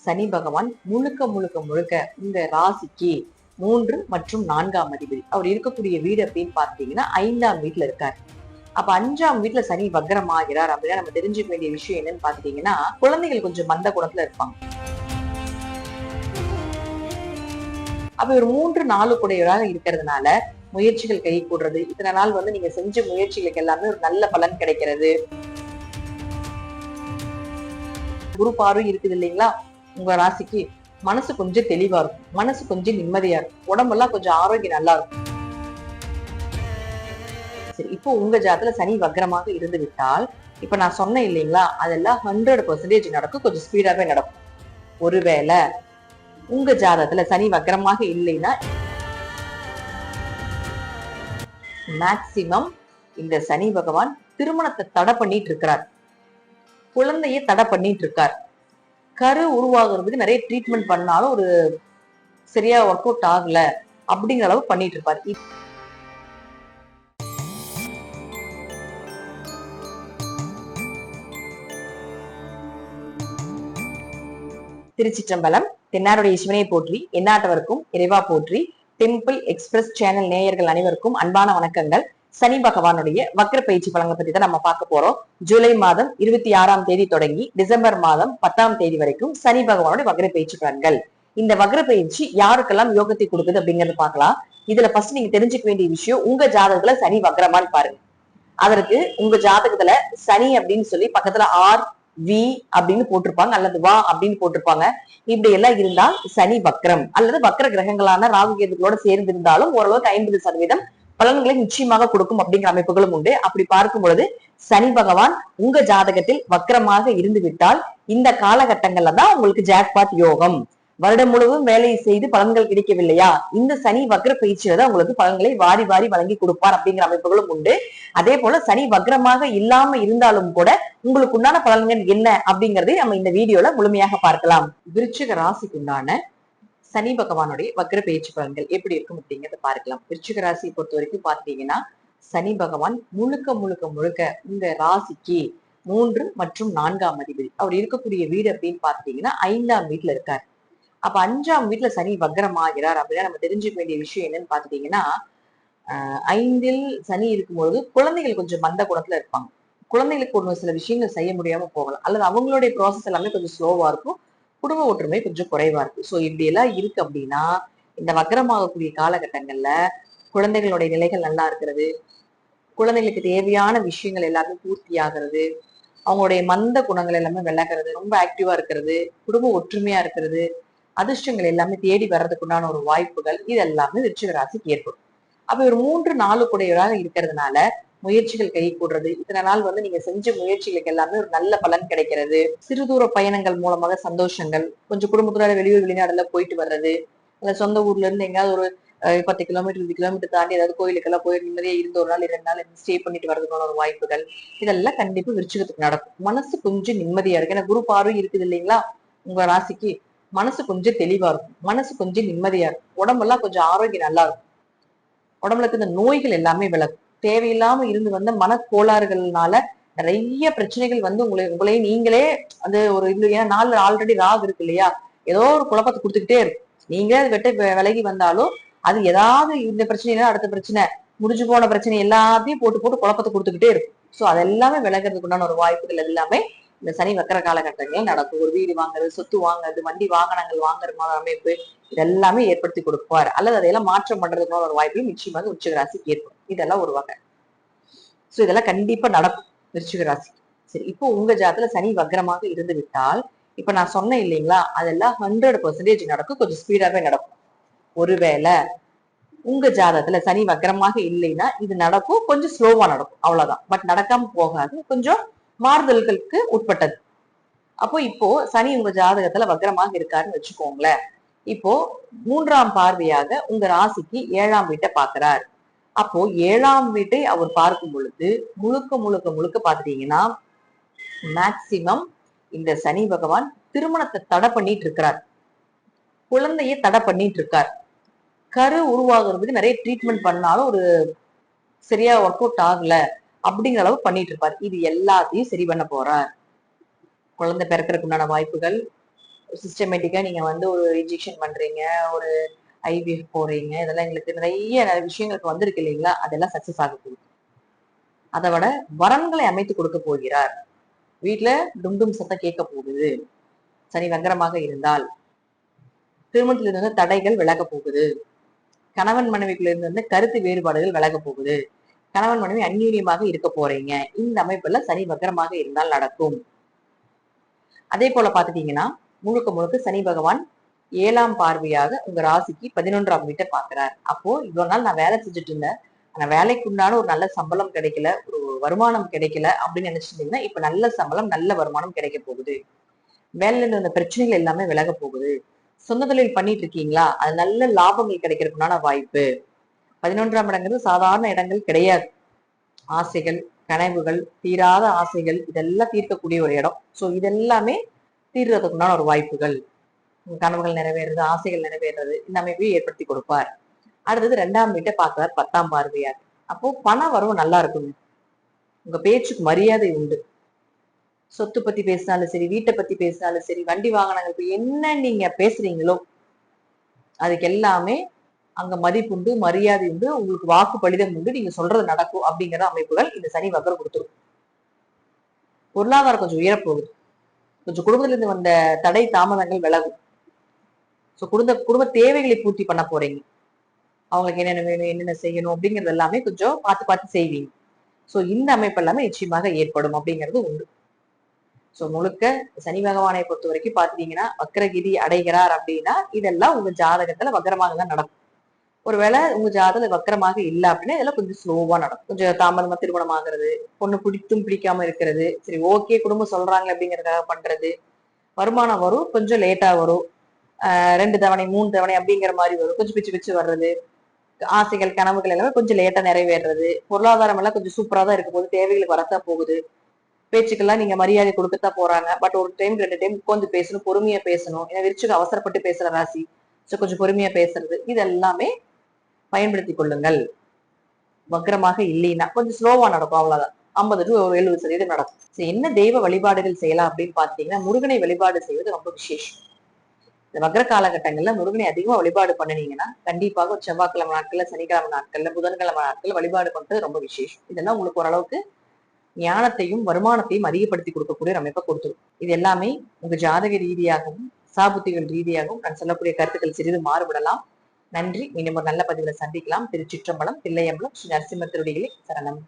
சனி பகவான் முழுக்க முழுக்க முழுக்க உங்க ராசிக்கு 3 மற்றும் 4ஆம் அதிபதி. அவர் இருக்கக்கூடிய வீடு அப்படின்னு பாத்தீங்கன்னா 5ஆம் வீட்டுல இருக்காரு. அப்ப 5ஆம் வீட்டுல சனி வக்ரம் ஆகிறார் அப்படின்னா நம்ம தெரிஞ்சுக்க வேண்டிய விஷயம் என்னன்னு பாத்தீங்கன்னா, குழந்தைகள் கொஞ்சம் மந்த குணத்துல இருப்பாங்க. அப்ப ஒரு 3-4 கூடையவராக இருக்கிறதுனால முயற்சிகள் கை கூடுறது, இத்தனை நாள் நீங்க செஞ்ச முயற்சிகளுக்கு எல்லாமே ஒரு நல்ல பலன் கிடைக்கிறது. குரு பார்வை இருக்குது இல்லைங்களா உங்க ராசிக்கு, மனசு கொஞ்சம் தெளிவா இருக்கும், மனசு கொஞ்சம் நிம்மதியா இருக்கும், உடம்பெல்லாம் கொஞ்சம் ஆரோக்கியம் நல்லா இருக்கும். சரி, இப்போ உங்க ஜாதகத்துல சனி வக்ரமாக இருந்து விட்டால், இப்ப நான் சொன்னேன் இல்லைங்களா, அதெல்லாம் 100% நடக்கும், கொஞ்சம் ஸ்பீடாவே நடக்கும். ஒருவேளை உங்க ஜாதகத்துல சனி வக்ரமாக இல்லைன்னா, மேக்சிமம் இந்த சனி பகவான் திருமணத்தை தடை பண்ணிட்டு இருக்கிறார், குழந்தைய தடை பண்ணிட்டு இருக்கார். கரு உருவாகிறதுக்கு நிறைய ட்ரீட்மெண்ட் பண்ணாலும் ஒரு சரியா ஒர்க் அவுட் ஆகல அப்படிங்கிற அளவு பண்ணிட்டு இருப்பாரு. திருச்சிற்றம்பலம். தென்னாருடைய சிவனை போற்றி, எந்நாட்டவருக்கும் இறைவா போற்றி. டெம்பிள் எக்ஸ்பிரஸ் சேனல் நேயர்கள் அனைவருக்கும் அன்பான வணக்கங்கள். சனி பகவானுடைய வக்ர பயிற்சி பலன்களை பத்தி தான் நம்ம பார்க்க போறோம். ஜூலை மாதம் 26ஆம் தேதி தொடங்கி டிசம்பர் மாதம் 10ஆம் தேதி வரைக்கும் சனி பகவானுடைய வக்ர பயிற்சி பலன்கள். இந்த வக்ர பயிற்சி யாருக்கெல்லாம் யோகத்தை கொடுக்குது அப்படிங்கறத பார்க்கலாம். இதுல ஃபர்ஸ்ட் நீங்க தெரிஞ்சுக்க வேண்டிய விஷயம், உங்க ஜாதகத்துல சனி வக்ரமான்னு பாருங்க. அதற்கு உங்க ஜாதகத்துல சனி அப்படின்னு சொல்லி பக்கத்துல ஆர் வி அப்படின்னு போட்டிருப்பாங்க, அல்லது வா அப்படின்னு போட்டிருப்பாங்க. இப்படி எல்லாம் இருந்தால் சனி வக்ரம், அல்லது வக்ர கிரகங்களான ராகு கேதுகளோட சேர்ந்து இருந்தாலும் ஓரளவுக்கு 50% பலன்களை நிச்சயமாக கொடுக்கும் அப்படிங்கிற அமைப்புகளும் உண்டு. அப்படி பார்க்கும் பொழுது சனி பகவான் உங்க ஜாதகத்தில் வக்ரமாக இருந்து விட்டால் இந்த காலகட்டங்கள்ல தான் உங்களுக்கு ஜாக்பாட் யோகம். வருடம் முழுவதும் வேலை செய்து பலன்கள் கிடைக்கவில்லையா, இந்த சனி வக்ர பயிற்சியில தான் உங்களுக்கு பலன்களை வாரி வாரி வழங்கி கொடுப்பார் அப்படிங்கிற அமைப்புகளும் உண்டு. அதே போல சனி வக்ரமாக இல்லாம இருந்தாலும் கூட உங்களுக்கு உண்டான பலன்கள் என்ன அப்படிங்கறதை நம்ம இந்த வீடியோல முழுமையாக பார்க்கலாம். விருச்சிக ராசிக்கு உண்டான சனி பகவானுடைய வக்ர பயிற்சி பலன்கள் எப்படி இருக்கும் அப்படிங்கறத பார்க்கலாம். விருச்சிக ராசியை பொறுத்த வரைக்கும் பாத்தீங்கன்னா, சனி பகவான் முழுக்க முழுக்க முழுக்க உங்க ராசிக்கு 3 மற்றும் 4ஆம் அதிபதி. அவர் இருக்கக்கூடிய வீடு அப்படின்னு பாத்தீங்கன்னா 5ஆம் வீட்டுல இருக்காரு. அப்ப 5ஆம் வீட்டுல சனி வக்ரம் ஆகிறார் அப்படின்னா நம்ம தெரிஞ்சுக்க வேண்டிய விஷயம் என்னன்னு பாத்தீங்கன்னா, 5இல் சனி இருக்கும்பொழுது குழந்தைகள் கொஞ்சம் மந்த குணத்துல இருப்பாங்க. குழந்தைகளுக்கு ஒரு சில விஷயங்கள் செய்ய முடியாம போகலாம், அல்லது அவங்களுடைய ப்ராசஸ் எல்லாமே கொஞ்சம் ஸ்லோவா இருக்கும், குடும்ப ஒற்றுமை கொஞ்சம் குறைவா இருக்கு. சோ இப்படி எல்லாம் இருக்கு அப்படின்னா, இந்த வக்ரமாகக்கூடிய காலகட்டங்கள்ல குழந்தைகளுடைய நிலைகள் நல்லா இருக்கிறது, குழந்தைகளுக்கு தேவையான விஷயங்கள் எல்லாமே பூர்த்தி ஆகிறது, அவங்களுடைய மந்த குணங்கள் எல்லாமே விலகிறது, ரொம்ப ஆக்டிவா இருக்கிறது, குடும்ப ஒற்றுமையா இருக்கிறது, அதிர்ஷ்டங்கள் எல்லாமே தேடி வர்றதுக்கு உண்டான ஒரு வாய்ப்புகள், இது எல்லாமே விருச்சிக ராசிக்கு ஏற்படும். அப்ப ஒரு 3-4 கூடையவராக இருக்கிறதுனால முயற்சிகள் கை கூடுறது, இத்தனை நாள் நீங்க செஞ்ச முயற்சிகளுக்கு எல்லாமே ஒரு நல்ல பலன் கிடைக்கிறது. சிறு தூர பயணங்கள் மூலமாக சந்தோஷங்கள், கொஞ்சம் குடும்பத்தோட வெளியூர் வெளிநாடுல போயிட்டு வர்றது, இல்ல சொந்த ஊர்ல இருந்து எங்கேயாவது ஒரு 10 கிலோமீட்டர் 20 கிலோமீட்டர் தாண்டி ஏதாவது கோயிலுக்கெல்லாம் போய் நிம்மதியா இருந்து 1 நாள் 2 நாள் ஸ்டே பண்ணிட்டு வர்றதுக்கான ஒரு வாய்ப்புகள், இதெல்லாம் கண்டிப்பா விருச்சிகத்துக்கு நடக்கும். மனசு கொஞ்சம் நிம்மதியா இருக்கு, ஏன்னா குரு பார்வை இருக்குது இல்லைங்களா உங்க ராசிக்கு, மனசு கொஞ்சம் தெளிவா இருக்கும், மனசு கொஞ்சம் நிம்மதியா இருக்கும், உடம்பெல்லாம் கொஞ்சம் ஆரோக்கியம் நல்லா இருக்கும், உடம்புல இருக்க இந்த நோய்கள் எல்லாமே விலகும். தேவையில்லாம இருந்து வந்த மனக்கோளாறுகள்னால நிறைய பிரச்சனைகள் உங்களை நீங்களே அது ஒரு இது, ஏன்னா நாள் ஆல்ரெடி ராகு இருக்கு இல்லையா, ஏதோ ஒரு குழப்பத்தை கொடுத்துக்கிட்டே இருக்கும். நீங்களே அது விலகி வந்தாலும் அது ஏதாவது இந்த பிரச்சனை அடுத்த பிரச்சனை, முடிஞ்சு போன பிரச்சனை எல்லாத்தையும் போட்டு போட்டு குழப்பத்தை கொடுத்துக்கிட்டே இருக்கும். சோ அதெல்லாமே விலகிறதுக்கு உண்டான ஒரு வாய்ப்புகள் எல்லாமே இந்த சனி வக்கர காலகட்டங்கள் நடக்கும். ஒரு வீடு வாங்குறது, சொத்து வாங்குறது, வண்டி வாகனங்கள் வாங்குற மாதிரி அமைப்பு, இதெல்லாமே ஏற்படுத்தி கொடுப்பார், அல்லது அதையெல்லாம் மாற்றம் பண்றதுக்கான ஒரு வாய்ப்பு நிச்சயமாக விருச்சிக ராசிக்கு ஏற்படும். இதெல்லாம் ஒரு வகை. சோ இதெல்லாம் கண்டிப்பா நடக்கும் விருச்சிக ராசி. சரி, இப்போ உங்க ஜாதகத்துல சனி வக்ரமாக இருந்து விட்டால், இப்ப நான் சொன்னேன் இல்லைங்களா, அதெல்லாம் 100% நடக்கும், கொஞ்சம் ஸ்பீடாவே நடக்கும். ஒருவேளை உங்க ஜாதகத்துல சனி வக்ரமாக இல்லைன்னா இது நடக்கும், கொஞ்சம் ஸ்லோவா நடக்கும், அவ்வளவுதான். பட் நடக்காம போகாது, கொஞ்சம் மாறுதல்களுக்கு உட்பட்டது. அப்போ இப்போ சனி உங்க ஜாதகத்துல வக்ரமாக இருக்காருன்னு வச்சுக்கோங்களேன். இப்போ 3ஆம் பார்வையாக உங்க ராசிக்கு 7ஆம் வீட்டை பாக்குறார். அப்போ 7ஆம் வீட்டை அவர் பார்க்கும் பொழுது முழுக்க முழுக்க முழுக்க பாத்துட்டீங்கன்னா, மேக்சிமம் இந்த சனி பகவான் திருமணத்தை தடை பண்ணிட்டு இருக்கிறார், குழந்தைய தடை பண்ணிட்டு இருக்கார். கரு உருவாகிறதுக்கு நிறைய ட்ரீட்மெண்ட் பண்ணாலும் ஒரு சரியா ஒர்க் அவுட் ஆகல அப்படிங்கிற அளவு பண்ணிட்டு இருப்பார். இது எல்லாத்தையும் சரி பண்ண போறார். குழந்தை பிறக்கிறதுக்கு உண்டான வாய்ப்புகள், சிஸ்டமேட்டிக்கா நீங்க வந்து ஒரு இன்ஜெக்ஷன் பண்றீங்க, ஒரு ஐவிஎஃப் போறீங்க, இதெல்லாம் எங்களுக்கு நிறைய விஷயங்களுக்கு வந்திருக்கு இல்லைங்களா, அதெல்லாம் சக்சஸ் ஆக போகுது. அதை விட வரன்களை அமைத்து கொடுக்க போகிறார். வீட்டுல டும் சத்தம் கேட்க போகுது. சனி வக்கரமாக இருந்தால் திருமணத்திலிருந்து வந்து தடைகள் விலக போகுது. கணவன் மனைவிக்குள்ள இருந்து கருத்து வேறுபாடுகள் விலக போகுது. கணவன் மனைவி அந்யூன்யமாக இருக்க போறீங்க. இந்த அமைப்புல சனி வக்கரமாக இருந்தால் நடக்கும். அதே போல பாத்துட்டீங்கன்னா முழுக்க முழுக்க சனி பகவான் 7ஆம் பார்வையாக உங்க ராசிக்கு 11ஆம் வீட்டை பாக்குறார். அப்போ இவ்வளவு நாள் நான் வேலை செஞ்சுட்டு இருந்தேன், ஆனா வேலைக்கு உண்டான ஒரு நல்ல சம்பளம் கிடைக்கல, ஒரு வருமானம் கிடைக்கல அப்படின்னு நினைச்சிருந்தீங்கன்னா இப்ப நல்ல சம்பளம், நல்ல வருமானம் கிடைக்க போகுது. வேலையில இருந்த பிரச்சனைகள் எல்லாமே விலக போகுது. சொந்த தொழில் பண்ணிட்டு இருக்கீங்களா, அது நல்ல லாபங்கள் கிடைக்கிறதுக்குண்டான வாய்ப்பு. 11ஆம் இடங்கிறது சாதாரண இடங்கள் கிடையாது. ஆசைகள், கனவுகள், தீராத ஆசைகள் இதெல்லாம் தீர்க்கக்கூடிய ஒரு இடம். சோ இதெல்லாமே தீர்றதுக்குண்டான ஒரு வாய்ப்புகள், கனவுகள் நிறைவேறது, ஆசைகள் நிறைவேறது, இந்த அமைப்பையும் ஏற்படுத்தி கொடுப்பார். அடுத்தது 2ஆம் வீட்டை பார்க்கிறார் 10ஆம் பார்வையார். அப்போ பண வரவு நல்லா இருக்குங்க. உங்க பேச்சுக்கு மரியாதை உண்டு. சொத்து பத்தி பேசினாலும் சரி, வீட்டை பத்தி பேசினாலும் சரி, வண்டி வாகனங்கள் என்ன நீங்க பேசுறீங்களோ அதுக்கு எல்லாமே அங்க மதிப்புண்டு, மரியாதை உண்டு, உங்களுக்கு வாக்கு பலிதம் உண்டு, நீங்க சொல்றது நடக்கும் அப்படிங்கிற அமைப்புகள் இந்த சனி வக்கரம் கொடுத்துரும். பொருளாதாரம் கொஞ்சம் உயரப்போகுது. கொஞ்சம் குடும்பத்துல இருந்து வந்த தடை தாமதங்கள் விலகும். குடும்ப தேவைகளை பூர்த்தி பண்ண போறீங்க. அவங்களுக்கு என்னென்ன வேணும், என்னென்ன செய்யணும் அப்படிங்கிறது எல்லாமே கொஞ்சம் பார்த்து பார்த்து செய்வீங்க. சோ இந்த அமைப்பு எல்லாமே நிச்சயமாக ஏற்படும் அப்படிங்கிறது உண்டு. சோ முழுக்க சனி பகவானை பொறுத்த வரைக்கும் பாத்தீங்கன்னா வக்கரகிரி அடைகிறார் அப்படின்னா இதெல்லாம் உங்க ஜாதகத்துல வக்கரமாக தான் நடக்கும். ஒருவேளை உங்க ஜாதகம் வக்கரமாக இல்ல அப்படின்னா இதெல்லாம் கொஞ்சம் ஸ்லோவா நடக்கும். கொஞ்சம் தாமதமா திருமணம் ஆகுறது, பொண்ணு பிடித்தும் பிடிக்காம இருக்கிறது, சரி ஓகே குடும்பம் சொல்றாங்க அப்படிங்கறதுக்காக பண்றது, வருமானம் வரும் கொஞ்சம் லேட்டா வரும், 2 தவணை 3 தவணை அப்படிங்கிற மாதிரி வரும், கொஞ்சம் பிச்சு பிச்சு வர்றது, ஆசைகள் கனவுகள் எல்லாமே கொஞ்சம் லேட்டா நிறைவேறது, பொருளாதாரம் எல்லாம் கொஞ்சம் சூப்பரா தான் இருக்கும் போது தேவைகளுக்கு வரத்தான் போகுது, பேச்சுக்கெல்லாம் நீங்க மரியாதை கொடுக்கத்தான் போறாங்க. பட் ஒரு டைம் 2 டைம் உட்காந்து பேசணும், பொறுமையா பேசணும். ஏன்னா விருச்சிகம் அவசரப்பட்டு பேசுற ராசி. சோ கொஞ்சம் பொறுமையா பேசுறது, இது எல்லாமே பயன்படுத்திக் கொள்ளுங்கள். வக்கரமாக இல்லைன்னா கொஞ்சம் ஸ்லோவா நடக்கும், அவ்வளவுதான். 50 to 70% நடக்கும். என்ன தெய்வ வழிபாடுகள் செய்யலாம் அப்படின்னு பாத்தீங்கன்னா முருகனை வழிபாடு செய்வது ரொம்ப விசேஷம். இந்த வக்ர காலகட்டங்கள்ல முருகனை அதிகமா வழிபாடு பண்ணினீங்கன்னா கண்டிப்பாக செவ்வாய்க்கிழமை நாட்கள்ல, சனிக்கிழமை நாட்கள்ல, புதன்கிழமை நாட்கள்ல வழிபாடு பண்றது ரொம்ப விசேஷம். இதெல்லாம் உங்களுக்கு ஓரளவுக்கு ஞானத்தையும் வருமானத்தையும் அதிகப்படுத்தி கொடுக்கக்கூடிய அமைப்பை கொடுத்துரும். இது எல்லாமே உங்க ஜாதக ரீதியாகவும் சாபுத்திகள் ரீதியாகவும் நான் சொல்லக்கூடிய கருத்துக்கள் சிறிது மாறுபடலாம். நன்றி. மீண்டும் ஒரு நல்ல பதிவுல சந்திக்கலாம். திருச்சிற்றம்பலம், தில்லையம்பலம், ஸ்ரீ நரசிம்ம திருவடிகளே சரணம்.